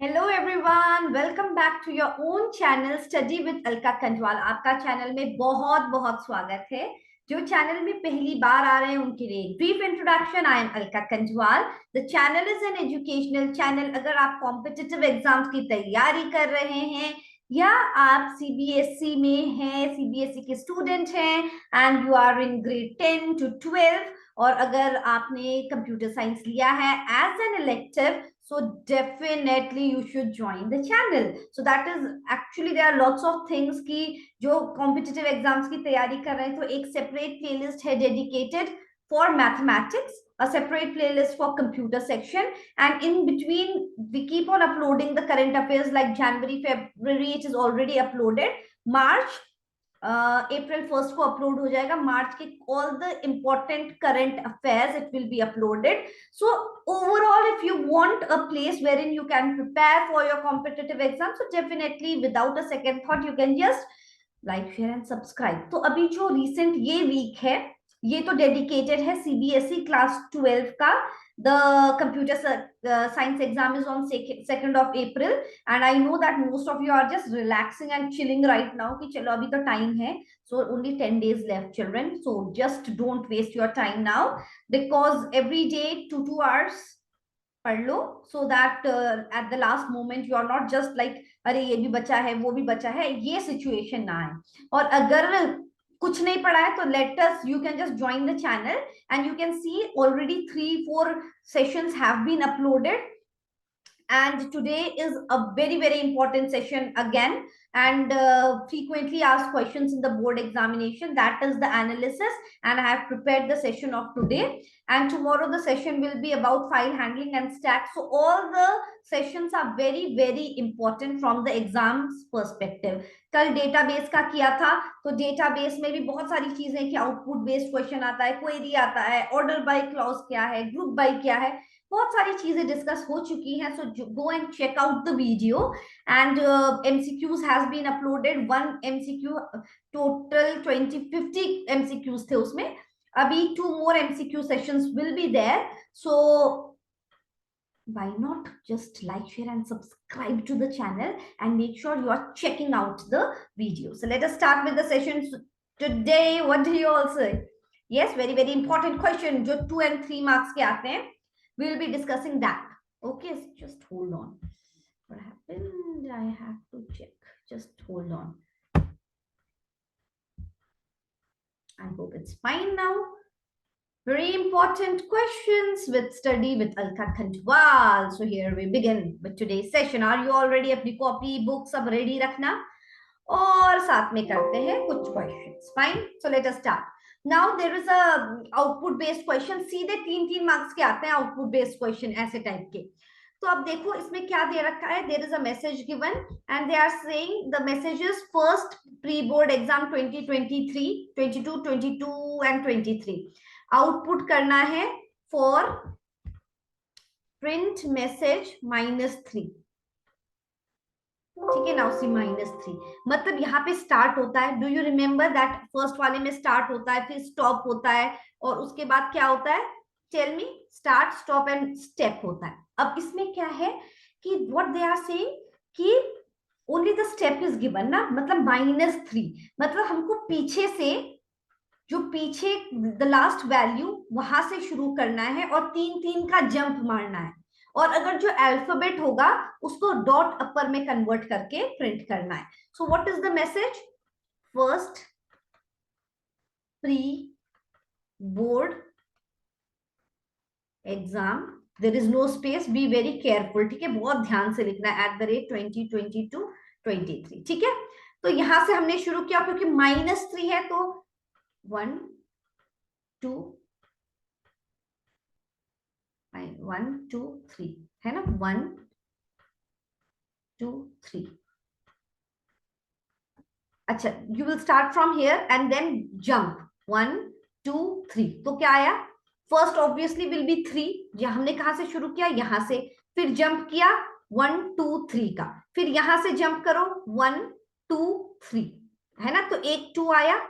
Hello everyone, welcome back to your own channel study with Alka Khandwal. आपका channel में बहुत बहुत स्वागत है। जो चैनल में पहली बार आ रहे हैं उनके लिए brief introduction. I am Alka Khandwal. The channel is an educational channel. अगर आप कॉम्पिटिटिव एग्जाम्स की तैयारी कर रहे हैं या आप सीबीएसई में हैं, सीबीएसई के स्टूडेंट हैं and you are in grade 10 to 12, और अगर आपने कंप्यूटर साइंस लिया है as an elective, so definitely you should join the channel. So that is actually there are lots of things कि जो competitive exams की तैयारी कर रहे हैं तो एक separate playlist है dedicated for mathematics, a separate playlist for computer section, and in between we keep on uploading the current affairs like January, February it is already uploaded. March, अप्रैल 1 को upload हो जाएगा। मार्च के all the important current affairs it will be uploaded. So overall, if you want a place wherein you can prepare for your competitive exam, so definitely without a second thought you can just like, share and subscribe. तो अभी जो recent ये week है ये तो dedicated है CBSE class 12 का। The computer science exam is on 2nd of April, and I know that most of you are just relaxing and chilling right now कि चलो अभी तो टाइम है। So only 10 days left, children. So just don't waste your time now, because every day 2 hours पढ़ लो, so that at the last moment you are not just like अरे ये भी बचा है वो भी बचा है, ये सिचुएशन ना आए। और अगर कुछ नहीं पढ़ा है तो let us, you can just join the channel and you can see already 3-4 sessions have been uploaded, and today is a very important session again, and frequently asked questions in the board examination, that is the analysis, and I have prepared the session of today. And tomorrow the session will be about file handling and stack. So all the sessions are very important from the exams perspective. कल database का किया था, तो database में भी बहुत सारी चीजें कि आउटपुट बेस्ड क्वेश्चन आता है, क्वेरी आता है, ऑर्डर बाय क्लॉज क्या है, ग्रुप बाय क्या है, बहुत सारी चीजें डिस्कस हो चुकी हैं। So go and check out the video, and MCQs has been uploaded. 1 MCQ, total 50 MCQs थे उसमें। अभी 2 more MCQ sessions will be there. So why not just like, share and subscribe to the channel and make sure you are checking out the video. So let us start with the session today. What do you all say? Yes, very important question जो 2 and 3 marks के आते हैं, we will be discussing that. Okay, just hold on. What happened? I have to check. Just hold on. I hope it's fine now. Very important questions with study with Alka Khandwal. So here we begin with today's session. Are you all ready? अपनी copy, books सब ready रखना, और साथ में करते हैं कुछ questions. Fine. So let us start. Now there is a output based question. सीधे 3 marks के आते हैं output based question ऐसे टाइप के। तो अब देखो इसमें क्या दे रखा है। There is a message given and they are saying the message is first pre-board exam 2023, 22, 22 and 23. Output करना है फॉर प्रिंट मैसेज -3। ठीक है ना, उसी -3 मतलब यहाँ पे स्टार्ट होता है। Do you remember that first वाले में स्टार्ट होता है, फिर स्टॉप होता है, और उसके बाद क्या होता है? Tell me. Start, stop and step होता है। अब इसमें क्या है कि व्हाट दे आर सेइंग कि only the step is given ना, मतलब -3, मतलब हमको पीछे से, जो पीछे द लास्ट वैल्यू वहां से शुरू करना है और 3 का जंप मारना है, और अगर जो अल्फाबेट होगा उसको डॉट अपर में कन्वर्ट करके प्रिंट करना है। So what is the message? First pre board exam, there is no space, be very careful. ठीक है, बहुत ध्यान से लिखना है @2022 23। ठीक है, तो यहां से हमने शुरू किया क्योंकि -3 है, तो 1 2 1 2 3 है ना, 1 2 3। अच्छा, you will start from here and then jump 1 2 3। तो क्या आया? फर्स्ट ऑब्वियसली विल बी 3, जो हमने कहां से शुरू किया, यहां से, फिर जंप किया 1 2 3 का, फिर यहां से जंप करो 1 2 3, है ना। तो एक 2 आया,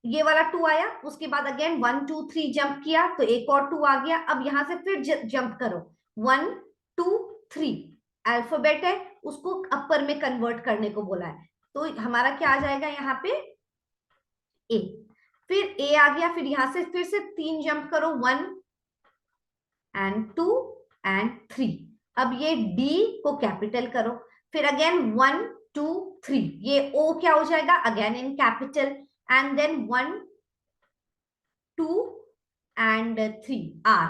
ये वाला 2 आया, उसके बाद अगेन 1 2 3 जंप किया तो एक और 2 आ गया। अब यहां से फिर जंप करो 1 2 3, अल्फाबेट है, उसको अपर में कन्वर्ट करने को बोला है, तो हमारा क्या आ जाएगा यहाँ पे ए। फिर ए आ गया, फिर यहां से फिर से 3 जंप करो, 1 एंड 2 एंड 3। अब ये डी को कैपिटल करो, फिर अगेन 1 2 3, ये ओ क्या हो जाएगा again in capital, and then 1 2 and 3 R,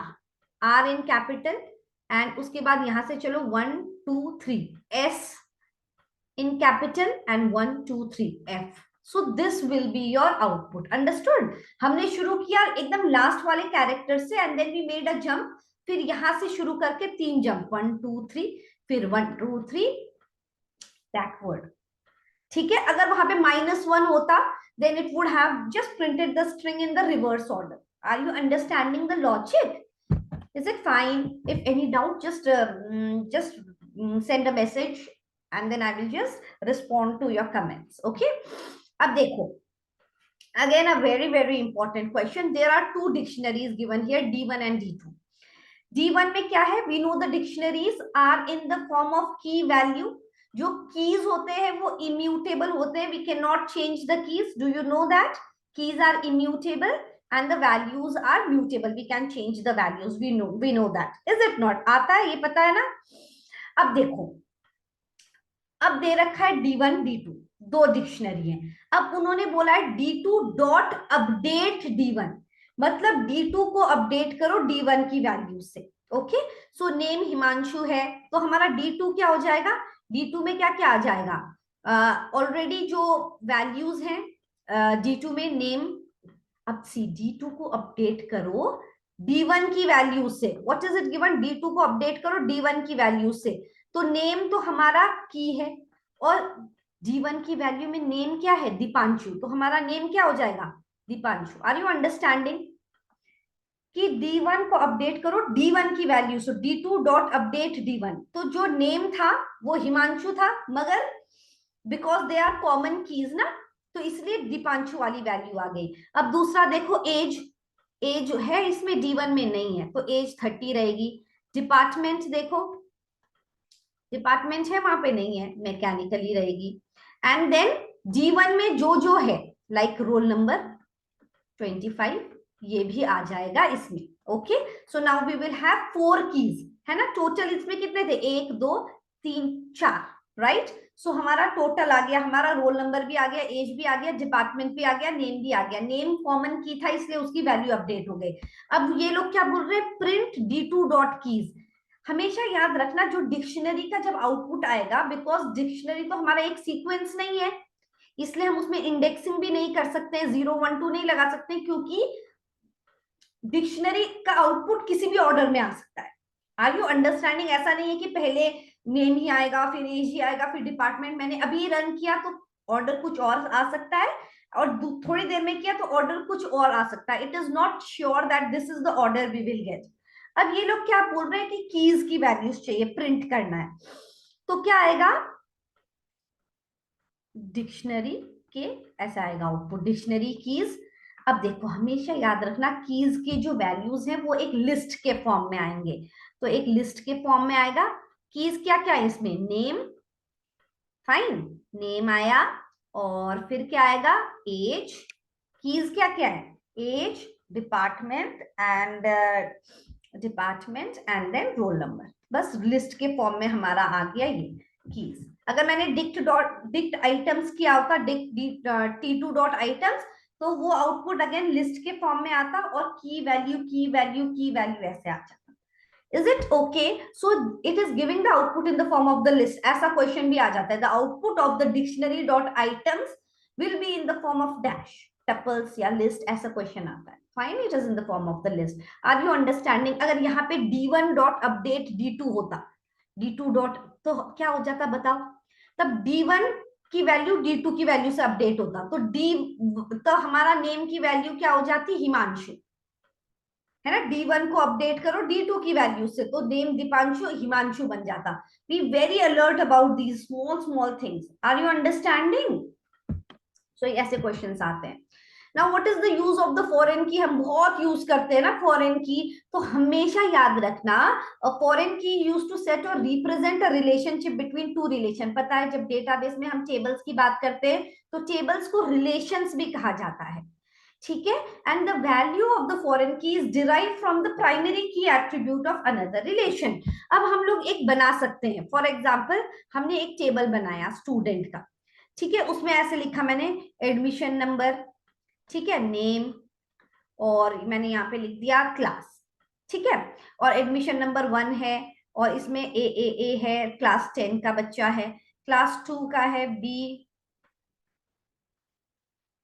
R in capital, and उसके बाद यहां से चलो 1 2 3 S in capital and 1 2 3 F. So this will be your output, understood. हमने शुरू किया एकदम लास्ट वाले कैरेक्टर से, and then we made a jump, फिर यहां से शुरू करके 3 जंप, 1 2 3, फिर 1 2 3 बैकवर्ड। ठीक है, अगर वहां पे -1 होता then it would have just printed the string in the reverse order. Are you understanding the logic? Is it fine? If any doubt, just send a message and then I will just respond to your comments. Okay, अब देखो, again a very important question. There are two dictionaries given here, D1 and D2. D1 में क्या है, we know the dictionaries are in the form of key value. जो keys होते हैं वो immutable होते हैं, we can not change the keys, do you know that? Keys are immutable and the values are mutable, we can change the values, we know that, is it not? आता है, ये पता है ना? अब देखो, अब दे रखा है D1 D2, दो डिक्शनरी है। अब उन्होंने बोला है D2 डॉट अपडेट D1, मतलब D2 को अपडेट करो D1 की वैल्यू से। ओके, सो नेम हिमांशु है, तो हमारा D2 क्या हो जाएगा, D2 में क्या क्या आ जाएगा, ऑलरेडी जो वैल्यूज हैं D2 में नेम। अब सी D2 को अपडेट करो D1 की वैल्यू से, what is it given, D2 को अपडेट करो D1 की वैल्यू से, तो नेम तो हमारा की है और D1 की वैल्यू में नेम क्या है, दीपांशु, तो हमारा नेम क्या हो जाएगा, दीपांशु। आर यू अंडरस्टैंडिंग कि D1 को अपडेट करो D1 की वैल्यू, सो D2 डॉट अपडेट D1, तो जो नेम था वो हिमांशु था, मगर because they are common keys ना, तो इसलिए दीपांशु वाली वैल्यू आ गई। अब दूसरा देखो, एज, एज है इसमें D1 में नहीं है, तो एज 30 रहेगी। डिपार्टमेंट देखो, डिपार्टमेंट है वहां पे नहीं है, मैकेनिकली रहेगी। एंड देन D1 में जो है, लाइक रोल नंबर 25, ये भी आ जाएगा इसमें। Okay, so now we will have 4 keys, है ना? टोटल इसमें कितने थे, 1 2 3 4, राइट? सो हमारा टोटल आ गया, हमारा रोल नंबर भी आ गया, एज भी आ गया, डिपार्टमेंट भी आ गया, नेम भी आ गया। नेम कॉमन की था इसलिए उसकी वैल्यू अपडेट हो गई। अब ये लोग क्या बोल रहे हैं, प्रिंट D2 डॉट कीज। हमेशा याद रखना, जो डिक्शनरी का जब आउटपुट आएगा, बिकॉज डिक्शनरी तो हमारा एक सीक्वेंस नहीं है, इसलिए हम उसमें इंडेक्सिंग भी नहीं कर सकते, 0 1 2 नहीं लगा सकते, क्योंकि डिक्शनरी का आउटपुट किसी भी ऑर्डर में आ सकता है। Are you understanding? ऐसा नहीं है कि पहले नेम ही आएगा, फिर एज ही आएगा, फिर डिपार्टमेंट। मैंने अभी रन किया तो ऑर्डर कुछ और आ सकता है, और थोड़ी देर में किया तो ऑर्डर कुछ और आ सकता है। It is not sure that this is the order we will get. अब ये लोग क्या बोल रहे हैं कि कीज की वैल्यूज चाहिए, प्रिंट करना है, तो क्या आएगा, डिक्शनरी के, ऐसा आएगा आउटपुट, डिक्शनरी कीज। अब देखो, हमेशा याद रखना, कीज के जो वैल्यूज हैं वो एक लिस्ट के फॉर्म में आएंगे, तो एक लिस्ट के फॉर्म में आएगा। कीज क्या क्या है इसमें, नेम, फाइन, नेम आया, और फिर क्या आएगा, एज। कीज क्या क्या है, age, department and then roll number. बस लिस्ट के फॉर्म में हमारा आ गया ये कीज। अगर मैंने डिक्ट आइटम्स किया होता, T2 डॉट आइटम्स, तो वो आउटपुट अगेन लिस्ट के फॉर्म में आता और की वैल्यू ऐसे आ जाता। Is it okay? So it is giving the output in the form of the list, ऐसा क्वेश्चन भी आ जाता है। The output of the dictionary dot items will be in the form of dash, tuples या list, ऐसा question आता है। Fine, it is in the form of the list. Are you understanding? अगर यहाँ पे D1 डॉट अपडेट D2 होता, D2 dot, तो क्या हो जाता बताओ, तब D1 की वैल्यू D2 की वैल्यू से अपडेट होता, तो हमारा नेम की वैल्यू क्या हो जाती, हिमांशु, है ना? D1 को अपडेट करो D2 की वैल्यू से, तो नेम दीपांशु, हिमांशु बन जाता। Be very alert about these small things. Are you understanding? So ऐसे क्वेश्चंस आते हैं। Now what is the use of the foreign key? हम बहुत यूज करते हैं ना फॉरेन की, तो हमेशा याद रखना फॉरेन की यूज टू सेट और represent a relationship between two relation. पता है जब डेटाबेस में हम टेबल्स की बात करते हैं तो टेबल्स को रिलेशंस भी कहा जाता है, ठीक है। And the value of the foreign key is derive from the primary key attribute of another relation. अब हम लोग एक बना सकते हैं, फॉर एग्जाम्पल हमने एक टेबल बनाया स्टूडेंट का, ठीक है। उसमें ऐसे लिखा मैंने एडमिशन नंबर, ठीक है, नेम, और मैंने यहाँ पे लिख दिया क्लास, ठीक है। और एडमिशन नंबर 1 है, और इसमें ए है, क्लास 10 का बच्चा है, क्लास 2 का है बी,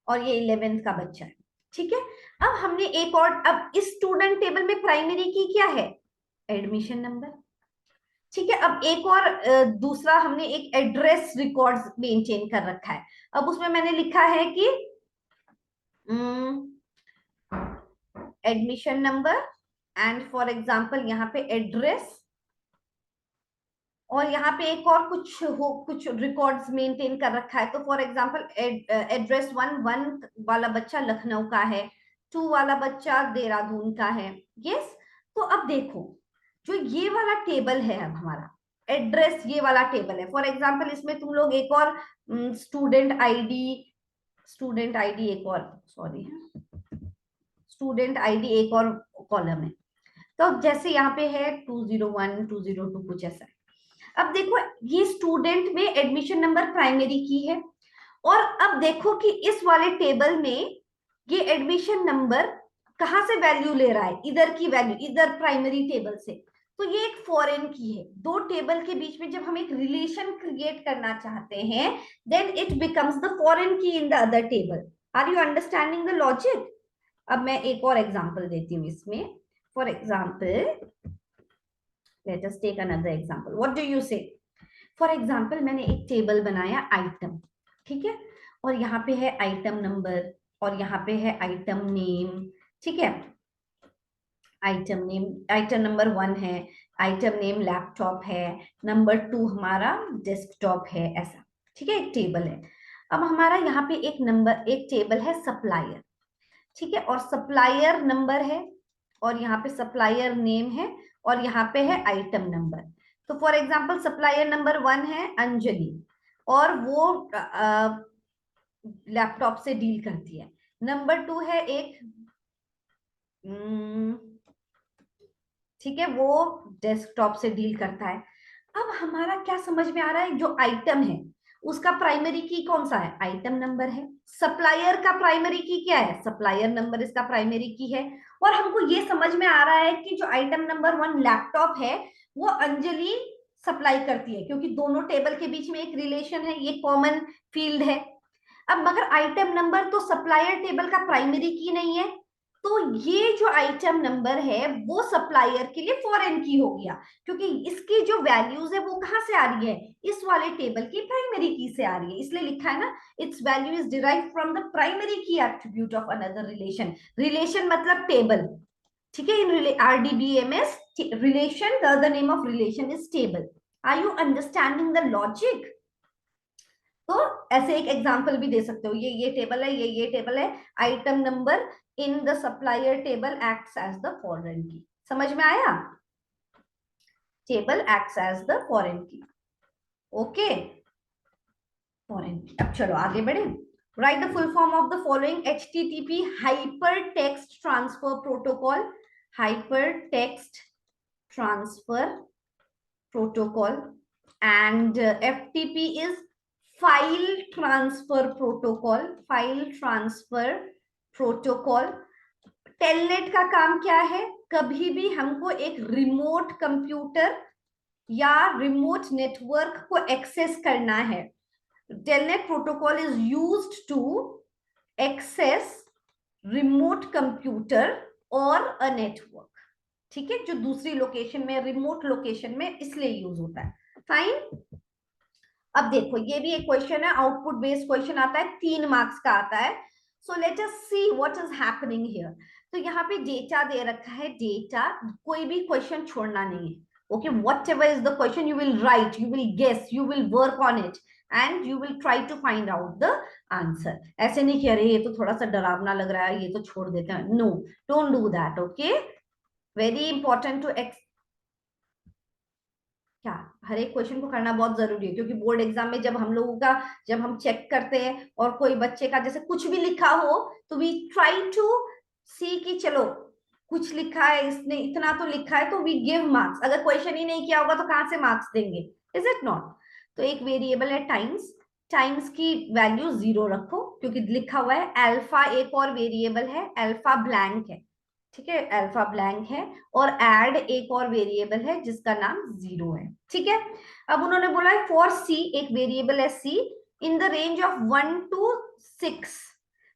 और ये 11th का बच्चा है, ठीक है। अब हमने एक और, अब इस स्टूडेंट टेबल में प्राइमरी की क्या है? एडमिशन नंबर, ठीक है। अब एक और दूसरा हमने एक एड्रेस रिकॉर्ड्स मेंटेन कर रखा है। अब उसमें मैंने लिखा है कि admission number and for example यहाँ पे एड्रेस, और यहाँ पे एक और कुछ रिकॉर्ड्स मेंटेन कर रखा है। तो फॉर एग्जांपल एड्रेस 1 वाला बच्चा लखनऊ का है, 2 वाला बच्चा देहरादून का है, यस। तो अब देखो जो ये वाला टेबल है, अब हमारा एड्रेस ये वाला टेबल है, फॉर एग्जांपल इसमें तुम लोग एक और स्टूडेंट आईडी एक और, सॉरी, स्टूडेंट आईडी एक और कॉलम है। तो जैसे यहाँ पे है 201 202 कुछ ऐसा है। अब देखो ये स्टूडेंट में एडमिशन नंबर प्राइमरी की है, और अब देखो कि इस वाले टेबल में ये एडमिशन नंबर कहां से वैल्यू ले रहा है? इधर की वैल्यू, इधर प्राइमरी टेबल से। तो ये एक फॉरेन की है। दो टेबल के बीच में जब हम एक रिलेशन क्रिएट करना चाहते हैं, then it becomes the foreign key in the other table. Are you understanding the logic? अब मैं एक और एग्जांपल देती हूँ इसमें। For example let us take another example. What do you say? For example मैंने एक टेबल बनाया आइटम, ठीक है, और यहाँ पे है आइटम नंबर, और यहाँ पे है आइटम नेम, ठीक है। आइटम नेम, आइटम नंबर 1 है, आइटम नेम लैपटॉप है, नंबर 2 हमारा डेस्कटॉप है, ऐसा, ठीक है, एक टेबल है। अब हमारा यहाँ पे एक नंबर, एक टेबल है सप्लायर, ठीक है, और सप्लायर नंबर है, और यहाँ पे सप्लायर नेम है, और यहाँ पे है आइटम नंबर। तो फॉर एग्जांपल सप्लायर नंबर 1 है अंजलि, और वो लैपटॉप से डील करती है। नंबर 2 है एक, ठीक है, वो डेस्कटॉप से डील करता है। अब हमारा क्या समझ में आ रहा है? जो आइटम है उसका प्राइमरी की कौन सा है? आइटम नंबर है। सप्लायर का प्राइमरी की क्या है? सप्लायर नंबर इसका प्राइमरी की है। और हमको ये समझ में आ रहा है कि जो आइटम नंबर 1 लैपटॉप है वो अंजलि सप्लाई करती है, क्योंकि दोनों टेबल के बीच में एक रिलेशन है, ये कॉमन फील्ड है। अब मगर आइटम नंबर तो सप्लायर टेबल का प्राइमरी की नहीं है, तो ये जो आइटम नंबर है वो सप्लायर के लिए फॉरेन की हो गया, क्योंकि इसकी जो वैल्यूज है वो कहां से आ रही है? इस वाले टेबल की प्राइमरी की से आ रही है। इसलिए लिखा है ना, its value is derived from the primary key attribute of another relation. Relation मतलब टेबल, ठीक है। In RDBMS relation, the other name of relation is table. Are you understanding the logic? तो ऐसे एक एग्जांपल भी दे सकते हो, ये टेबल है, ये टेबल है, item number in the supplier table acts as the foreign key. समझ में आया? Table acts as the foreign key, okay, foreign key. अब चलो आगे बढ़े। Write the full form of the following: HTTP hyper text transfer protocol, hyper text transfer protocol, and FTP is file transfer protocol, file transfer protocol। Telnet का काम क्या है? कभी भी हमको एक रिमोट कंप्यूटर या रिमोट नेटवर्क को एक्सेस करना है, telnet protocol is used to access remote computer और अ नेटवर्क, ठीक है, जो दूसरी लोकेशन में, रिमोट लोकेशन में, इसलिए यूज होता है। फाइन। अब देखो ये भी एक क्वेश्चन है, आउटपुट बेस्ड क्वेश्चन आता है, 3 मार्क्स का आता है। So let us see what is happening here. तो यहाँ पे डेटा दे रखा है, डेटा, कोई भी क्वेश्चन छोड़ना नहीं है, okay. Whatever is the question you will write, you will guess, you will work on it, and you will try to find out the answer. ऐसे नहीं कि अरे ये तो थोड़ा सा डरावना लग रहा है, ये तो छोड़ देते हैं. No, don't do that. Okay, very important to क्या हर एक क्वेश्चन को करना बहुत जरूरी है, क्योंकि बोर्ड एग्जाम में जब हम चेक करते हैं और कोई बच्चे का जैसे कुछ भी लिखा हो, तो वी ट्राई टू सी कि चलो कुछ लिखा है, इसने इतना तो लिखा है, तो वी गिव मार्क्स. अगर क्वेश्चन ही नहीं किया होगा तो कहां से मार्क्स देंगे? Is it not? तो एक वेरिएबल है टाइम्स. टाइम्स की वैल्यू 0 रखो, क्योंकि लिखा हुआ है अल्फा. एक और वेरिएबल है अल्फा ब्लैंक है, ठीक है, अल्फा ब्लैंक है. और एड एक और वेरिएबल है जिसका नाम 0 है, ठीक है. अब उन्होंने बोला है फॉर सी, एक वेरिएबल है C, in the range of 1 to 6.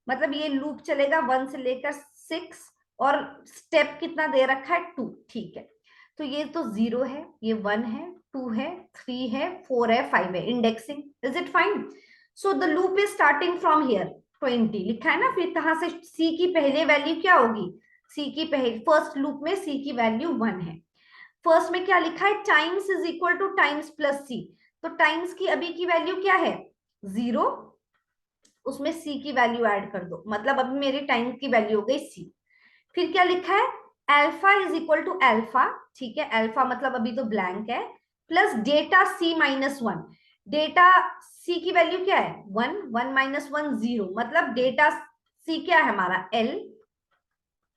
मतलब ये लूप चलेगा 1 से लेकर 6, और स्टेप कितना दे रखा है 2, ठीक है. तो ये तो 0 है, ये 1 है, 2 है, 3 है, 4 है, 5 है. Indexing. Is it fine? So the loop is starting from here 20 लिखा है ना. फिर कहां से सी की पहले वैल्यू क्या होगी? सी की पहले फर्स्ट लूप में सी की वैल्यू 1 है. फर्स्ट में क्या लिखा है? Times is equal to times plus C. तो टाइम्स की अभी की वैल्यू क्या है? 0. उसमें सी की वैल्यू ऐड कर दो, मतलब अभी मेरी टाइम्स की वैल्यू हो गई सी. फिर क्या लिखा है? Alpha is equal to alpha, ठीक है, अल्फा मतलब अभी तो ब्लैंक है, plus data C minus 1. Data C की वैल्यू क्या है? 1. 1 माइनस 1 0, मतलब डेटा सी क्या है हमारा? एल,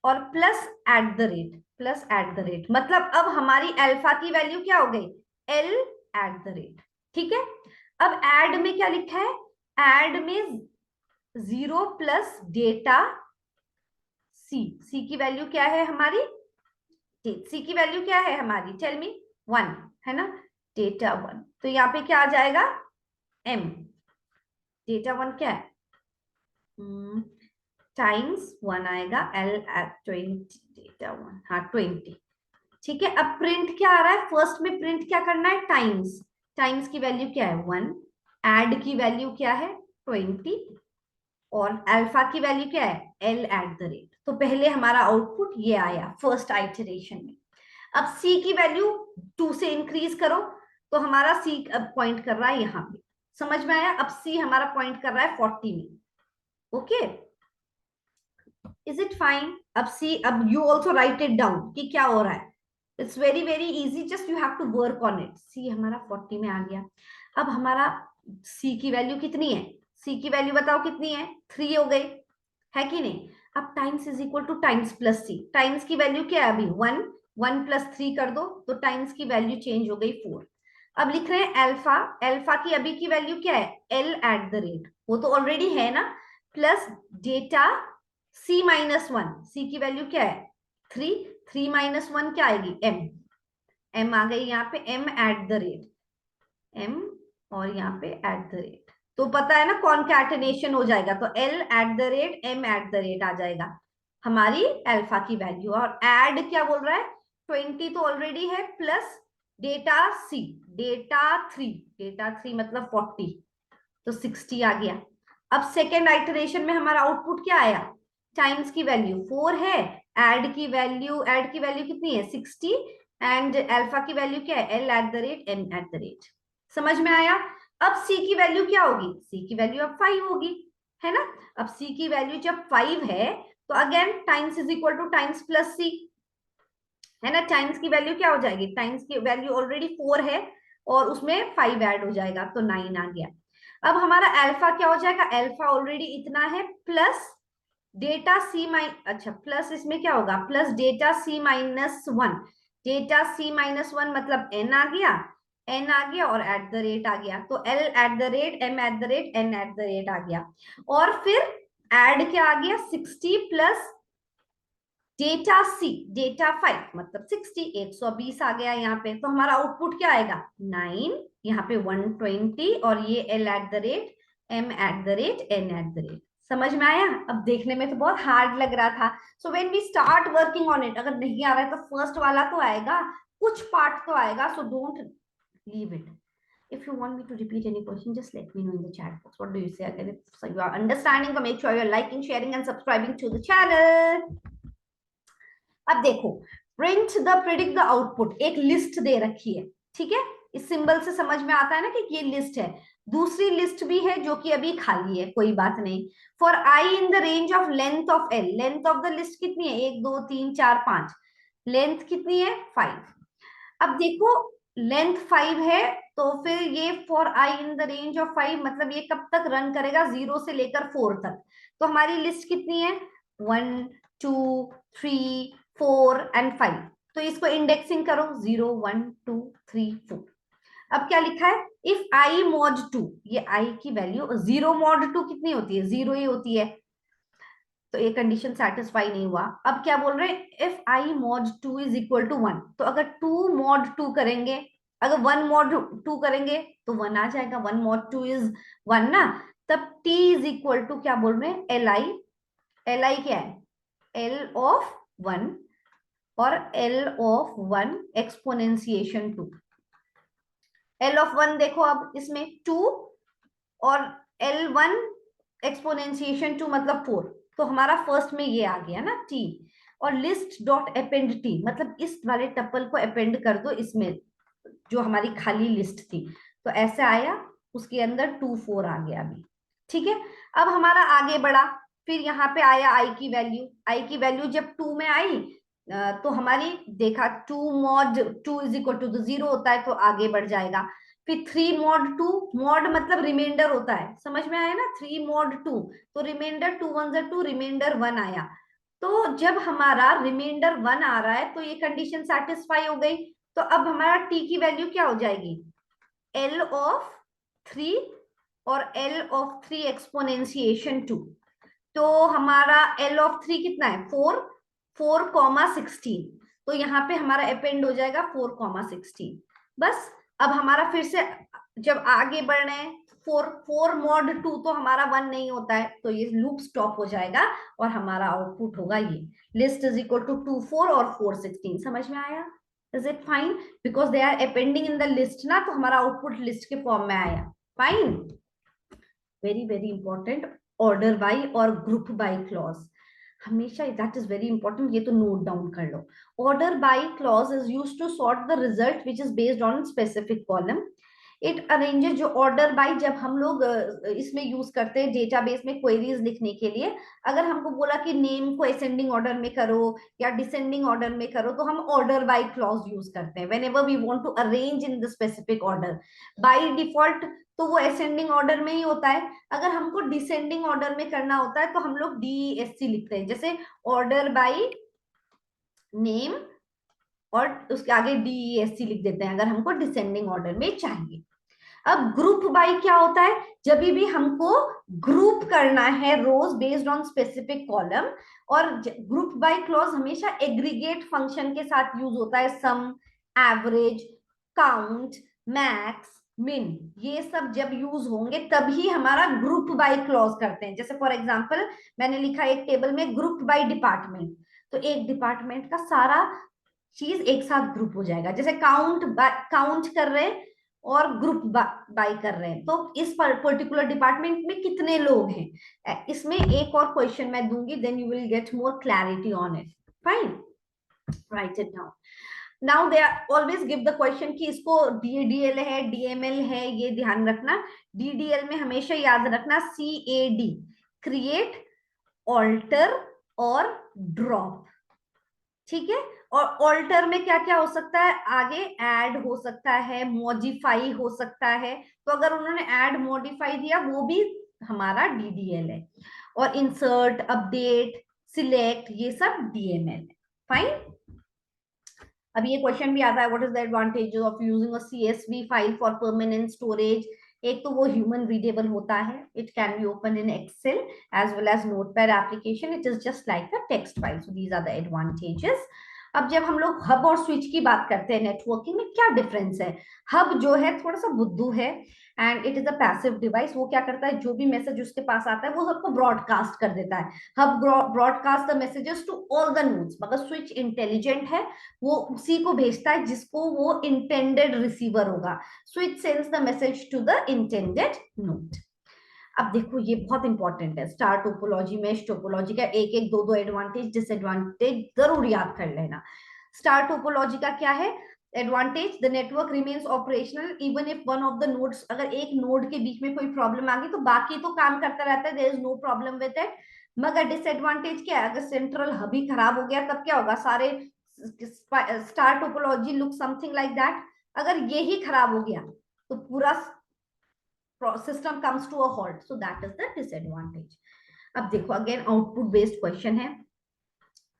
और plus eight the rate. Plus eight the rate मतलब अब हमारी अल्फा की वैल्यू क्या हो गई? एल एट द रेट, ठीक है. अब एड में क्या लिखा है? एड में 0 प्लस डेटा सी. सी की वैल्यू क्या है हमारी? सी की वैल्यू क्या है हमारी? Tell me. 1 है ना, डेटा 1. तो यहाँ पे क्या आ जाएगा? एम. डेटा 1 क्या है? टाइम्स 1 आएगा, एल एट 20, डेटा 1, हाँ 20, ठीक है. अब प्रिंट क्या आ रहा है? फर्स्ट में प्रिंट क्या करना है? टाइम्स. टाइम्स की वैल्यू क्या है? 1. एड की वैल्यू क्या है? 20. और अल्फा की वैल्यू क्या है? L at the rate. तो पहले हमारा आउटपुट ये आया फर्स्ट आइटरेशन में. अब सी की वैल्यू 2 से इंक्रीज करो, तो हमारा सी अब पॉइंट कर रहा है यहाँ पे. समझ में आया? अब सी हमारा पॉइंट कर रहा है 40 में. Okay, is it fine? अब सी, अब you also write it down कि क्या हो रहा है. It's very very easy, just you have to work on it. See हमारा 40 में आ गया. अब हमारा सी की वैल्यू कितनी है? सी की वैल्यू बताओ कितनी है? 3 हो गई, है कि नहीं? अब times is equal to times plus C. Times की वैल्यू क्या है अभी? 1. 1 प्लस 3 कर दो, तो टाइम्स की वैल्यू चेंज हो गई 4. अब लिख रहे हैं अल्फा. अल्फा की अभी की वैल्यू क्या है? एल एट द रेट, वो तो ऑलरेडी है ना, प्लस डेटा सी माइनस 1. सी की वैल्यू क्या है? 3. 3 माइनस 1 क्या आएगी? एम. एम आ गई यहाँ पे, M at the rate. M और यहाँ पे एट द रेट. तो पता है ना कॉन्कैटिनेशन हो जाएगा, तो L at the rate, M at the rate आ जाएगा हमारी अल्फा की वैल्यू. और एड क्या बोल रहा है? 20 तो ऑलरेडी है, प्लस डेटा सी, डेटा 3. डेटा 3 मतलब 40, तो 60 आ गया. अब सेकेंड आइटरेशन में हमारा आउटपुट क्या आया? टाइम्स की वैल्यू 4 है, एड की वैल्यू कितनी है? 60. एंड अल्फा की वैल्यू क्या है? L at the rate, M at the rate. समझ में आया? अब सी की वैल्यू क्या होगी? सी की वैल्यू अब 5 होगी, है ना. अब सी की वैल्यू जब 5 है, तो again times is equal to times plus C, है ना. टाइम्स की वैल्यू क्या हो जाएगी? टाइम्स की वैल्यू ऑलरेडी 4 है, और उसमें 5 ऐड हो जाएगा, तो 9 आ गया. अब हमारा अल्फा क्या हो जाएगा? अल्फा ऑलरेडी इतना है, प्लस डेटा सी अच्छा प्लस इसमें क्या होगा? Plus data C minus 1. Data C minus 1 मतलब एन आ गया, एन आ गया और एट द रेट आ गया. तो L at the rate, M at the rate, N at the rate आ गया. और फिर एड क्या आ गया? 60 प्लस डेटा सी, डेटा 5 मतलब 60, 120 आ गया यहाँ पे. तो हमारा आउटपुट क्या आएगा? 9. यहाँ पे 120, और ये L at the rate, M at the rate, N at the rate. समझ में आया? अब देखने में तो बहुत हार्ड लग रहा था. So when we start working on it, अगर नहीं आ रहा है तो फर्स्ट वाला तो आएगा, कुछ पार्ट तो आएगा. So don't leave it. If you want me to repeat any question, just let me know in the chat box. What do you say? Again, if you are understanding, so make sure you're liking, sharing, and subscribing to the channel. अब देखो, print the predict the output, एक list दे रखी है, ठीक है, इस symbol से समझ में आता है ना कि ये लिस्ट है। दूसरी लिस्ट भी है जो कि अभी खाली है, कोई बात नहीं। For I in the range of length of L, length of the list कितनी है, 1 2 3 4 5, लेंथ कितनी है 5। अब देखो लेंथ 5 है, तो फिर ये for I in the range of 5 मतलब ये कब तक रन करेगा, 0 से लेकर 4 तक। तो हमारी लिस्ट कितनी है, 1 2 3 4 एंड 5। तो इसको इंडेक्सिंग करो, 0 1 2 3 4। अब क्या लिखा है, इफ आई मॉड 2, ये आई की वैल्यू 0 मॉड 2 कितनी होती है, 0 ही होती है, तो ये कंडीशन सेटिस्फाई नहीं हुआ। अब क्या बोल रहे हैं, if I mod 2 is equal to 1, तो अगर 2 मॉड 2 करेंगे, अगर 1 मॉड 2 करेंगे तो 1 आ जाएगा, 1 मॉड 2 इज 1 ना। तब t इज इक्वल टू क्या बोल रहे हैं, एल आई, एल आई क्या है, एल ऑफ 1 और L of 1 exponentiation 2। L of 1 देखो अब इसमें 2 और L1 एक्सपोनेंशिएशन 2 मतलब 4, तो हमारा फर्स्ट में ये आ गया ना t। और लिस्ट डॉट अपेंड t मतलब इस वाले टपल को अपेंड कर दो इसमें जो हमारी खाली लिस्ट थी, तो ऐसे आया, उसके अंदर 2 4 आ गया अभी। ठीक है, अब हमारा आगे बढ़ा, फिर यहाँ पे आया आई की वैल्यू, आई की वैल्यू जब 2 में आई तो हमारी देखा 2 मॉड 2 इज इक्वल टू 0 होता है, तो आगे बढ़ जाएगा। फिर 3 मॉड 2, मॉड मतलब रिमाइंडर होता है, समझ में आया ना, 3 मॉड 2, तो रिमाइंडर 2 1 2, रिमाइंडर 1 आया। तो जब हमारा रिमाइंडर 1 आ रहा है तो ये कंडीशन सेटिस्फाई हो गई। तो अब हमारा t की वैल्यू क्या हो जाएगी, l ऑफ 3 और l ऑफ 3 एक्सपोनेंशिएशन 2। तो हमारा l ऑफ 3 कितना है, 4, 4 कॉमा 16, तो यहाँ पे हमारा अपेंड हो जाएगा 4 कॉमा 16। बस अब हमारा फिर से जब आगे बढ़ रहे हैं, 4 4 मॉड 2 तो हमारा 1 नहीं होता है, तो ये लूप स्टॉप हो जाएगा और हमारा आउटपुट होगा ये लिस्ट इज इक्वल टू 2 4 और 4 16। समझ में आया, is it fine, because they are appending in the list ना, तो हमारा आउटपुट लिस्ट के फॉर्म में आया। Fine, very very important, order by और ग्रुप बाय क्लॉज हमेशा, दैट इज वेरी इंपॉर्टेंट, ये तो नोट डाउन कर लो। Order by clause is used to sort the result which is based on specific column. It arranges, जो order by जब हम लोग इसमें यूज करते हैं डेटाबेस में क्वेरीज लिखने के लिए, अगर हमको बोला कि नेम को असेंडिंग ऑर्डर में करो या डिसेंडिंग ऑर्डर में करो, तो हम ऑर्डर बाय क्लॉज यूज करते हैं whenever we want to arrange in the specific order. By default तो वो असेंडिंग ऑर्डर में ही होता है, अगर हमको डिसेंडिंग ऑर्डर में करना होता है तो हम लोग DESC लिखते हैं, जैसे ऑर्डर बाय नेम और उसके आगे DESC लिख देते हैं अगर हमको डिसेंडिंग ऑर्डर में चाहिए। अब ग्रुप बाय क्या होता है, जब भी हमको ग्रुप करना है रोज बेस्ड ऑन स्पेसिफिक कॉलम, और ग्रुप बाय क्लॉज हमेशा एग्रीगेट फंक्शन के साथ यूज होता है, सम, एवरेज, काउंट, मैक्स, मिन, ये सब जब यूज होंगे तभी हमारा ग्रुप बाय क्लॉज करते हैं। जैसे फॉर एग्जांपल मैंने लिखा एक टेबल में ग्रुप बाय डिपार्टमेंट, तो एक डिपार्टमेंट का सारा चीज एक साथ ग्रुप हो जाएगा। जैसे काउंट कर रहे हैं और ग्रुप बाय कर रहे हैं, तो इस पर्टिकुलर डिपार्टमेंट में कितने लोग हैं, इसमें एक और क्वेश्चन मैं दूंगी, then you will get more clarity on it. Fine, write it down. Now they always give the question कि इसको DDL है DML है, ये ध्यान रखना। DDL में हमेशा याद रखना CAD, क्रिएट, ऑल्टर और ड्रॉप। ठीक है, और ऑल्टर में क्या क्या हो सकता है, आगे ऐड हो सकता है, मॉडिफाई हो सकता है, तो अगर उन्होंने ऐड मॉडिफाई दिया वो भी हमारा DDL है, और इंसर्ट, अपडेट, सिलेक्ट, ये सब DML है। फाइन, अब ये क्वेश्चन भी आता है, what is the advantage of using a CSV file for permanent storage. एक तो वो ह्यूमन रीडेबल होता है, it can be open in excel as well as notepad application, it is just like a text file, so these are the advantages. अब जब हम लोग hub और स्विच की बात करते हैं नेटवर्किंग में, क्या डिफरेंस है, हब जो है थोड़ा सा बुद्धू है and it is a passive device, वो क्या करता है, जो भी मैसेज उसके पास आता है वो सबको ब्रॉडकास्ट कर देता है। Hub broadcast the messages to all the nodes, मगर स्विच इंटेलिजेंट है, वो उसी को भेजता है जिसको वो इंटेंडेड रिसीवर होगा। Switch sends the message to the intended node. अब देखो ये बहुत इंपॉर्टेंट है, स्टार टोपोलॉजी, मेश टोपोलॉजी का एक एक दो दो एडवांटेज डिसएडवांटेज जरूर याद कर लेना। स्टार टोपोलॉजी का क्या है, advantage, the network remains operational even if one of the nodes, अगर एक नोड के बीच में कोई प्रॉब्लम आ गई तो बाकी तो काम करता रहता है, there is no problem with it. मगर डिसएडवांटेज क्या है, अगर सेंट्रल हब ही खराब हो गया तब क्या होगा, सारे star topology look something like that. अगर ये ही खराब हो गया तो पूरा system comes to a halt, so that is the disadvantage. अब देखो अगेन आउटपुट बेस्ड क्वेश्चन है।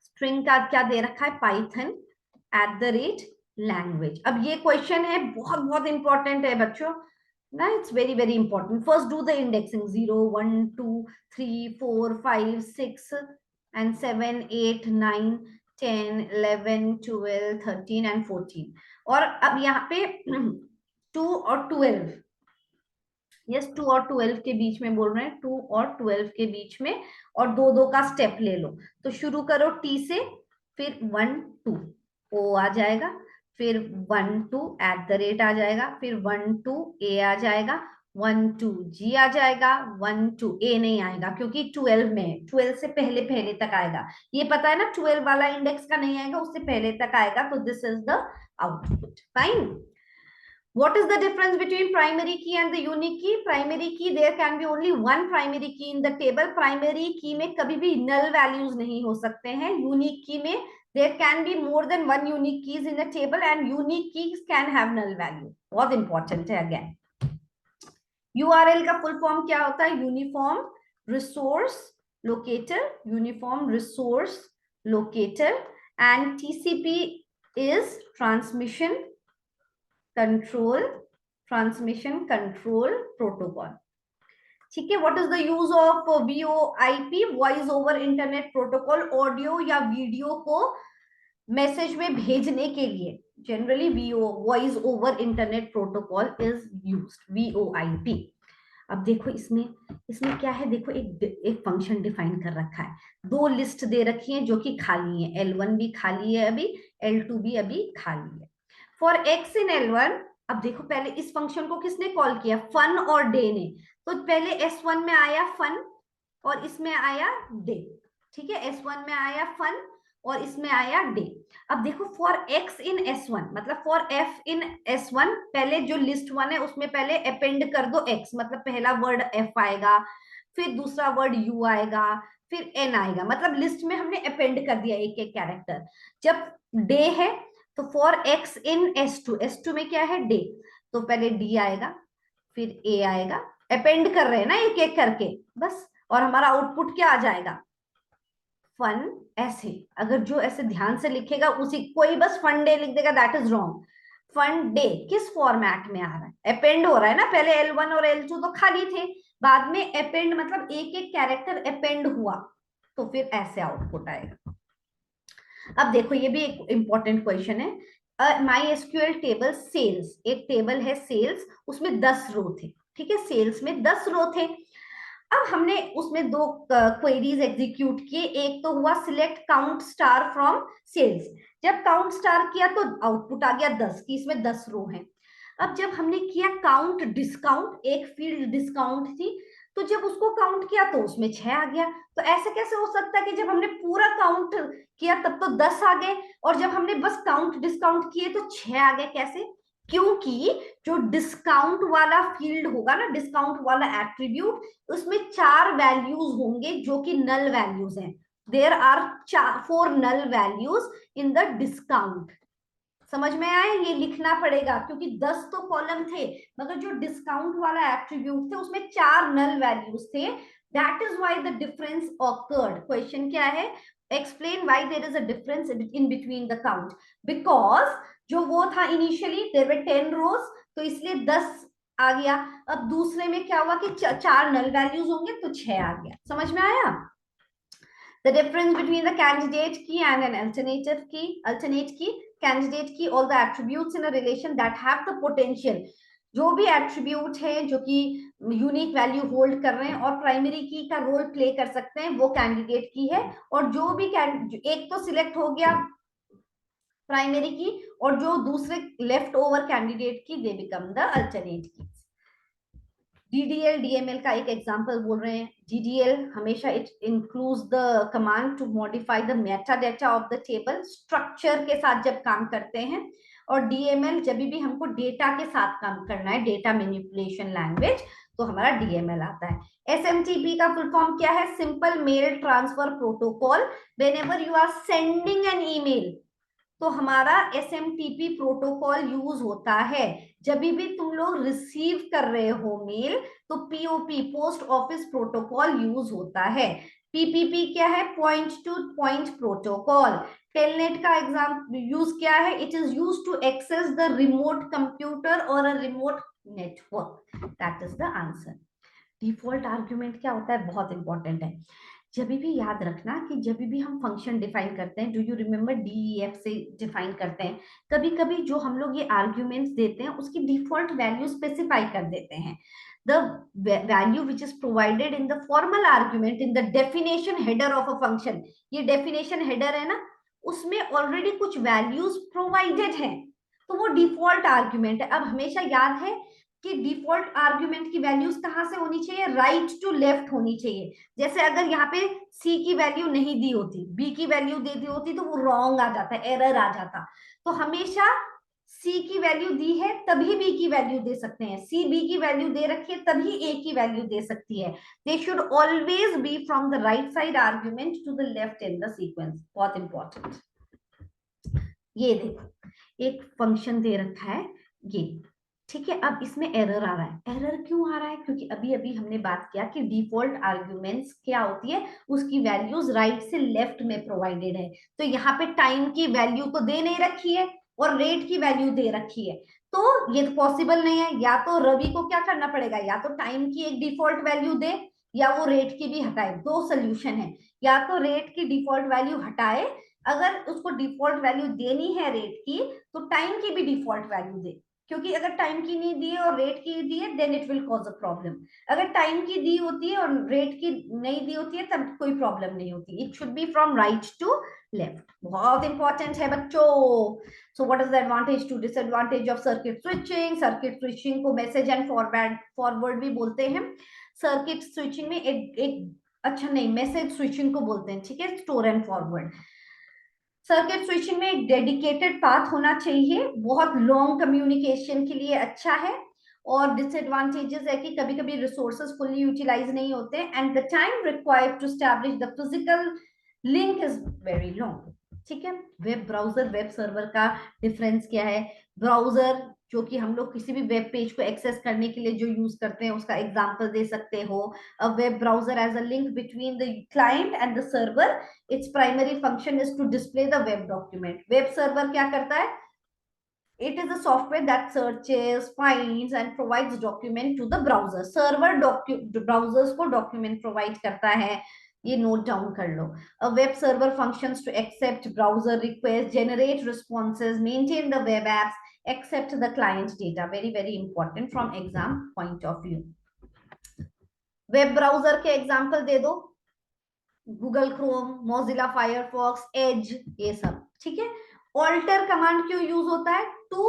स्ट्रिंग का क्या दे रखा है, पाइथन @लैंग्वेज। अब ये क्वेश्चन है बहुत बहुत इंपॉर्टेंट है बच्चों ना, it's very very important. First do the indexing 0 1 2 3 4 5 6 and 7 8 9 10 11 12 13 and 14। और अब यहाँ पे 2 और 12, यस 2 और 12 के बीच में बोल रहे हैं, 2 और 12 के बीच में, और दो दो का स्टेप ले लो। तो शुरू करो टी से, फिर 1 2 ओ आ जाएगा, फिर 1 2 @ आ जाएगा, फिर 1 2 ए आ जाएगा, 1 2 जी आ जाएगा, 1 2 ए नहीं आएगा क्योंकि 12 में है, 12 से पहले पहले तक आएगा। ये पता है ना, 12 वाला इंडेक्स का नहीं आएगा, उससे पहले तक आएगा। तो this is the output. Fine. What is the difference between primary key and the unique key? Primary key, there can be only one primary key in the table. Primary key में कभी भी null values नहीं हो सकते हैं। Unique key में there can be more than one unique keys in the table and unique keys can have null value. बहुत important है again. URL का full form क्या होता है? Uniform Resource Locator. Uniform Resource Locator. And TCP is Transmission Control Protocol। ठीक है। What is the use of VoIP, voice over internet protocol? Audio या video को मैसेज में भेजने के लिए generally voice over internet protocol is used, VoIP। अब देखो इसमें क्या है, देखो एक फंक्शन डिफाइन कर रखा है, दो लिस्ट दे रखी है जो कि खाली है, L1 भी खाली है अभी, L2 भी अभी खाली है। फॉर x इन L1, अब देखो पहले इस फंक्शन को किसने कॉल किया, फन और डे ने। तो पहले S1 में आया फन और इसमें आया डे। ठीक है, S1 में आया फन और इसमें आया डे। अब देखो फॉर x इन S1 मतलब फॉर f इन S1, पहले जो लिस्ट 1 है उसमें पहले अपेंड कर दो x, मतलब पहला वर्ड f आएगा, फिर दूसरा वर्ड u आएगा, फिर n आएगा, मतलब लिस्ट में हमने अपेंड कर दिया एक एक कैरेक्टर। जब डे है तो फॉर x इन S2 में क्या है, डे, तो पहले d आएगा फिर a आएगा, अपेंड कर रहे हैं ना एक एक करके बस, और हमारा आउटपुट क्या आ जाएगा, फन। ऐसे अगर जो ऐसे ध्यान से लिखेगा उसी, कोई बस फन डे लिख देगा, that is wrong. Fun day किस फॉर्मेट में आ रहा है, अपेंड हो रहा है ना, पहले L1 और L2 तो खाली थे, बाद में अपेंड मतलब एक एक कैरेक्टर अपेंड हुआ, तो फिर ऐसे आउटपुट आएगा। अब देखो ये भी एक इंपॉर्टेंट क्वेश्चन है। MySQL टेबल सेल्स, एक टेबल है सेल्स, उसमें 10 रो थे। ठीक है, सेल्स में 10 रो थे। अब हमने उसमें दो क्वेरीज एग्जीक्यूट किए, एक तो हुआ select count star from sales. जब काउंट स्टार किया तो आउटपुट आ गया 10 की, इसमें 10 रो हैं। अब जब हमने किया काउंट डिस्काउंट, एक फील्ड डिस्काउंट थी, तो जब उसको काउंट किया तो उसमें 6 आ गया। तो ऐसे कैसे हो सकता है कि जब हमने पूरा काउंट किया तब तो 10 आ गए, और जब हमने बस काउंट डिस्काउंट किए तो 6 आ गए? कैसे? क्योंकि जो डिस्काउंट वाला फील्ड होगा ना, डिस्काउंट वाला एट्रीब्यूट, उसमें 4 वैल्यूज होंगे जो कि नल वैल्यूज हैं। There are 4 null values in the discount. समझ में आए? ये लिखना पड़ेगा क्योंकि 10 तो कॉलम थे, मगर जो डिस्काउंट वाला एट्रीब्यूट थे उसमें 4 नल वैल्यूज थे। That is why the difference occurred. Question क्या है, explain why there is a difference in between the count. Because जो वो था इनिशियली देयर वर 10 रोज, तो इसलिए 10 आ गया। अब दूसरे में क्या हुआ कि 4 नल वैल्यूज होंगे तो 6 आ गया। समझ में आया? The difference between the candidate key and an alternate key, candidate key, all the attributes in a relation that have the potential, जो भी एट्रीब्यूट है जो कि यूनिक वैल्यू होल्ड कर रहे हैं और प्राइमरी की का रोल प्ले कर सकते हैं, वो कैंडिडेट की है। और जो भी एक तो सिलेक्ट हो गया प्राइमरी की, और जो दूसरे लेफ्ट ओवर कैंडिडेट की, दे बिकम द अल्टरनेट की। DDL DML का एक एग्जांपल बोल रहे हैं। DDL हमेशा it includes the command to modify the meta data of the table, structure के साथ जब काम करते हैं। और डीएमएल जब भी हमको डेटा के साथ काम करना है, डेटा मैनिपुलेशन लैंग्वेज, तो हमारा डीएमएल आता है। एसएमटीपी का फुल फॉर्म क्या है? Simple mail transfer protocol. Whenever you are sending an email, तो हमारा एसएमटीपी प्रोटोकॉल यूज होता है। जब भी तुम लोग रिसीव कर रहे हो मेल, तो POP post office protocol use होता है। पीपीपी क्या है? Point to point protocol. Telnet का एग्जाम यूज क्या है? It is use to access the remote computer और a remote network. That is the answer. Default argument क्या होता है? बहुत इंपॉर्टेंट है। जब भी याद रखना कि जब भी हम फंक्शन डिफाइन करते हैं, डू यू रिमेम्बर डीईएफ से डिफाइन करते हैं, कभी कभी जो हम लोग ये आर्ग्यूमेंट्स देते हैं उसकी डिफॉल्ट वैल्यू स्पेसिफाई कर देते हैं। The value which is provided in the formal argument in the definition header of a function, ये डेफिनेशन हेडर है ना, उसमें ऑलरेडी कुछ वैल्यूज प्रोवाइडेड हैं, तो वो डिफॉल्ट आर्ग्यूमेंट है। अब हमेशा याद है कि डिफॉल्ट आर्ग्यूमेंट की वैल्यूज कहां से होनी चाहिए? राइट टू लेफ्ट होनी चाहिए। जैसे अगर यहाँ पे सी की वैल्यू नहीं दी होती, बी की वैल्यू दे दी होती, तो वो रॉन्ग आ जाता, एरर आ जाता। तो हमेशा सी की वैल्यू दी है तभी बी की वैल्यू दे सकते हैं, सी बी की वैल्यू दे रखी है तभी ए की वैल्यू दे सकती है। They should always be from the right side argument to the left in the sequence. बहुत इंपॉर्टेंट। ये देखो, एक फंक्शन दे रखा है ये, ठीक है। अब इसमें एरर आ रहा है। एरर क्यों आ रहा है? क्योंकि अभी अभी हमने बात किया कि डिफॉल्ट आर्ग्यूमेंट्स क्या होती है, उसकी वैल्यूज राइट से लेफ्ट में प्रोवाइडेड है। तो यहाँ पे टाइम की वैल्यू तो दे नहीं रखी है और रेट की वैल्यू दे रखी है, तो ये तो पॉसिबल नहीं है। या तो रवि को क्या करना पड़ेगा, या तो टाइम की एक डिफॉल्ट वैल्यू दे या वो रेट की भी हटाए। दो सोल्यूशन है, या तो रेट की डिफॉल्ट वैल्यू हटाए, अगर उसको डिफॉल्ट वैल्यू देनी है रेट की, तो टाइम की भी डिफॉल्ट वैल्यू दे, क्योंकि अगर टाइम की नहीं दी है और रेट की दी है, then it will cause a problem. अगर टाइम की दी होती है और रेट की नहीं दी होती है, तब कोई प्रॉब्लम नहीं होती। It should be from right to left. बहुत इंपॉर्टेंट है बच्चों। So what is the advantage to disadvantage of circuit switching? Circuit switching को मैसेज एंड फॉरवर्ड भी बोलते हैं। सर्किट स्विचिंग में एक अच्छा नहीं, मैसेज स्विचिंग को बोलते हैं, ठीक है, store and forward. Circuit switching में एक डेडिकेटेड पाथ होना चाहिए, बहुत लॉन्ग कम्युनिकेशन के लिए अच्छा है। और डिसएडवांटेजेस है कि कभी कभी रिसोर्सेज फुल्ली यूटिलाइज नहीं होते, and the time required to establish the physical link is very long. ठीक है। वेब ब्राउजर वेब सर्वर का डिफरेंस क्या है? ब्राउजर जो कि हम लोग किसी भी वेब पेज को एक्सेस करने के लिए जो यूज करते हैं, उसका एग्जांपल दे सकते हो। A web browser as a link between the client and the server, its primary function is to display the web document. Web server क्या करता है? It is a software that searches, finds and provides document to the browser. Server browsers को document provide करता है, ये note down कर लो. A web server functions to accept browser requests, generate responses, maintain the web apps, accept the client data. Very very important from exam point of view. Web browser के example दे दो, Google Chrome, Mozilla Firefox, Edge, ये सब, ठीक है। Alter command क्यों use होता है? To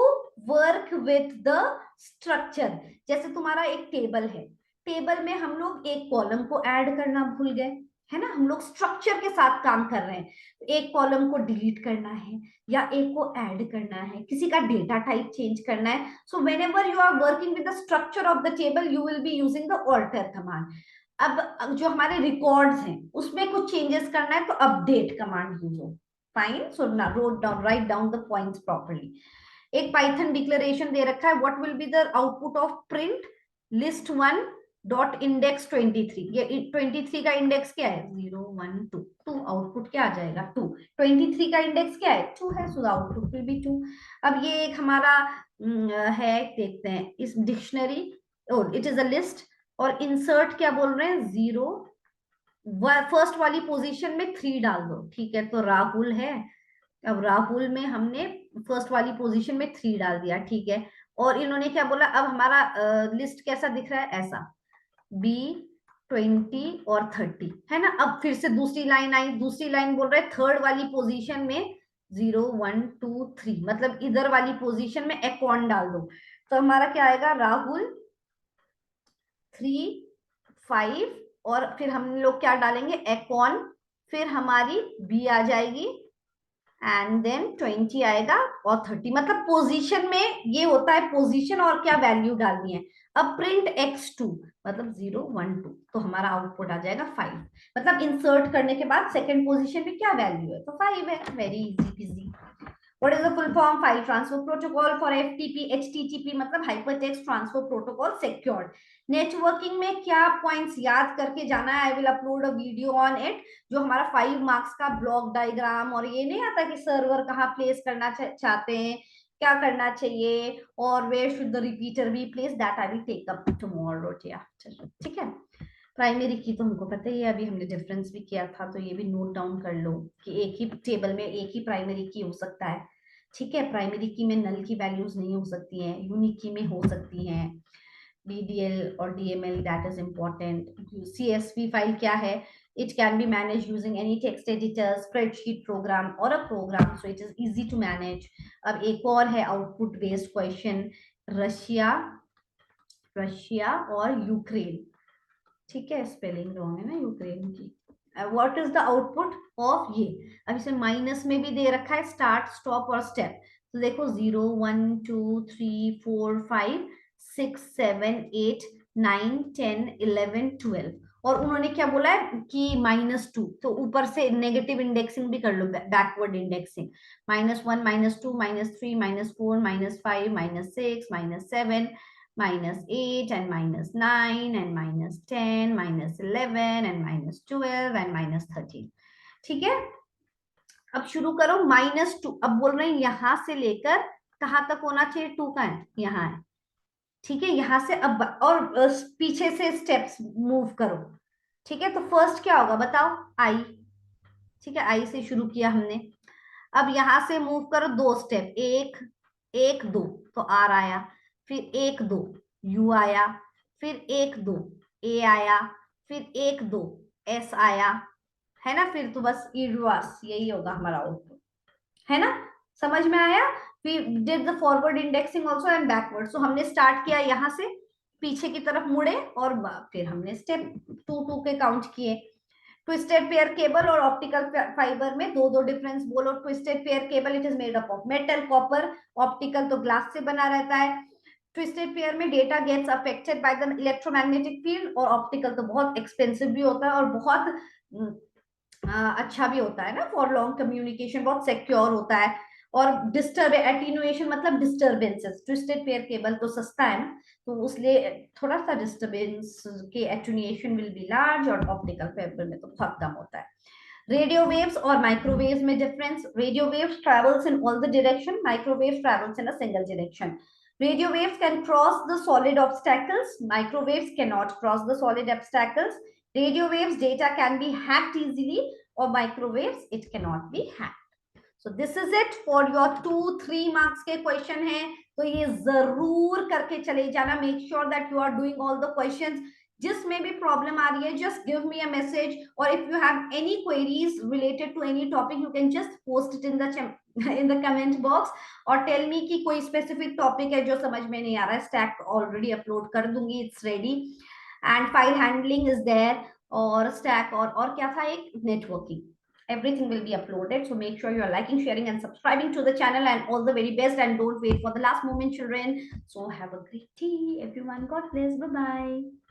work with the structure. जैसे तुम्हारा एक टेबल है, टेबल में हम लोग एक कॉलम को ऐड करना भूल गए, है ना, हम लोग स्ट्रक्चर के साथ काम कर रहे हैं। एक कॉलम को डिलीट करना है या एक को ऐड करना है, किसी का डेटा टाइप चेंज करना है। So whenever you are working with the structure of the table, you will be using the alter command. अब जो हमारे रिकॉर्ड्स हैं उसमें कुछ चेंजेस करना है, तो अपडेट कमांड यूज हो। Fine, so wrote down, write down the points properly. एक पाइथन डिक्लेरेशन दे रखा है, what will be the output of print list one dot index 23। ये 23 का इंडेक्स क्या है? 0 1 2 2। आउटपुट क्या आ जाएगा? 2। 23 का इंडेक्स क्या है? 2 है, सो आउटपुट विल बी 2। अब ये एक हमारा है, देखते हैं इस dictionary, it is a list, और इंसर्ट क्या बोल रहे हैं? 0, फर्स्ट वाली पोजीशन में 3 डाल दो, ठीक है। तो राहुल है, अब राहुल में हमने फर्स्ट वाली पोजीशन में 3 डाल दिया, ठीक है। और इन्होंने क्या बोला? अब हमारा लिस्ट कैसा दिख रहा है? ऐसा, बी 20 और 30, है ना। अब फिर से दूसरी लाइन आई, दूसरी लाइन बोल रहे थर्ड वाली पोजीशन में 0 1 2 3, मतलब इधर वाली पोजीशन में एकॉन डाल दो। तो हमारा क्या आएगा? राहुल 3 5, और फिर हम लोग क्या डालेंगे? एकॉन, फिर हमारी बी आ जाएगी एंड देन 20 आएगा और 30, मतलब पोजीशन में ये होता है, पोजीशन और क्या वैल्यू डालनी है। अब प्रिंट x2 मतलब 0 1 2, तो हमारा आउटपुट आ जाएगा 5। मतलब इंसर्ट करने के बाद सेकंड पोजीशन पे क्या वैल्यू है, तो 5 है। Very easy PG. What is the full form? File transfer protocol for FTP, HTTP मतलब hypertext transfer protocol secured. Networking में क्या पॉइंट्स याद करके जाना है, I will upload a video on it, जो हमारा 5 मार्क्स का ब्लॉक डायग्राम, और ये नहीं आता कि सर्वर कहाँ प्लेस करना चाहते हैं, क्या करना चाहिए, और where should the repeater be place, that I will take up tomorrow. ठीक है। प्राइमरी की तो हमको पता ही है, अभी हमने डिफरेंस भी किया था, तो ये भी नोट डाउन कर लो कि एक ही टेबल में एक ही प्राइमरी की हो सकता है। ठीक है, प्राइमरी की में नल की वैल्यूज नहीं हो सकती हैं, यूनिक की में हो सकती हैं। DDL और DML, that is important. CSV file क्या है? It can be managed using any text editor, spreadsheet program or a program, so it is easy to manage. अब एक और है output based question, Russia Russia और Ukraine. ठीक है, spelling wrong है ना यूक्रेन की। What is the output of ये? अब इसे माइनस में भी दे रखा है, स्टार्ट स्टॉप और स्टेप। तो देखो 0 1 2 3 4 5 6 7 8 9 10 11 12, और उन्होंने क्या बोला है कि -2, तो ऊपर से नेगेटिव इंडेक्सिंग भी कर लो, backward indexing. -1 -2 -3 -4 -5 -6 -7 -8 and -9 and -10 -11 and -12 and -13। ठीक है, अब शुरू करो -2। अब बोल रहे हैं यहां से लेकर कहां तक होना चाहिए, 2 का है, यहाँ है। ठीक है, यहां से अब और पीछे से स्टेप्स मूव करो। ठीक है, तो फर्स्ट क्या होगा बताओ, आई। ठीक है, आई से शुरू किया हमने। अब यहां से मूव करो 2 स्टेप, 1 1 2, तो आर आया, फिर 1 2 यू आया, फिर 1 2 ए आया, फिर 1 2 एस आया, है ना। फिर तो बस ईडवास, यही होगा हमारा आउटपुट, है ना। समझ में आया? We did the forward indexing also and backward. So हमने स्टार्ट किया यहाँ से, पीछे की तरफ मुड़े, और फिर हमने स्टेप 2 2 के काउंट किए। ट्विस्टेड पेयर केबल और ऑप्टिकल फाइबर में दो दो डिफरेंस बोलो। Twisted pair cable it is made up of metal, copper, optical तो ग्लास से बना रहता है। ट्विस्टेड पेयर में data gets affected by the electromagnetic field, और ऑप्टिकल तो बहुत एक्सपेंसिव भी होता है और बहुत अच्छा भी होता है ना, फॉर लॉन्ग कम्युनिकेशन बहुत सिक्योर होता है। और डिस्टर्ब एटीन्यूएशन मतलब डिस्टर्बेंसेस, ट्विस्टेड पेयर केबल तो सस्ता है ना, तो उसलिए थोड़ा सा डिस्टर्बेंस के एटीन्यूएशन विल बी लार्ज, और ऑप्टिकल फाइबर में तो बहुत कम होता है। रेडियो वेव्स और माइक्रोवेव्स में difference, radio waves travels in all the direction, microwave travels in a single direction. Radio waves can cross the solid obstacles, microwaves cannot cross the solid obstacles. Radio waves data can be hacked easily, or microwaves it cannot be hacked. So this is it for your 2-3 marks के question है, तो ये जरूर करके चले जाना। Make sure that you are doing all the questions. जिसमें भी प्रॉब्लम आ रही है, just give me a message, or if you have any queries related to any topic, you can just post it in the comment box, और tell me कि कोई specific topic है जो समझ में नहीं आ रहा है। स्टैक ऑलरेडी अपलोड कर दूंगी, it's ready, and file handling is there, और स्टैक और क्या था, एक networking, everything will be uploaded. So make sure you are liking, sharing and subscribing to the channel, and all the very best, and don't wait for the last moment, children. So have a great day everyone. God bless. Bye bye.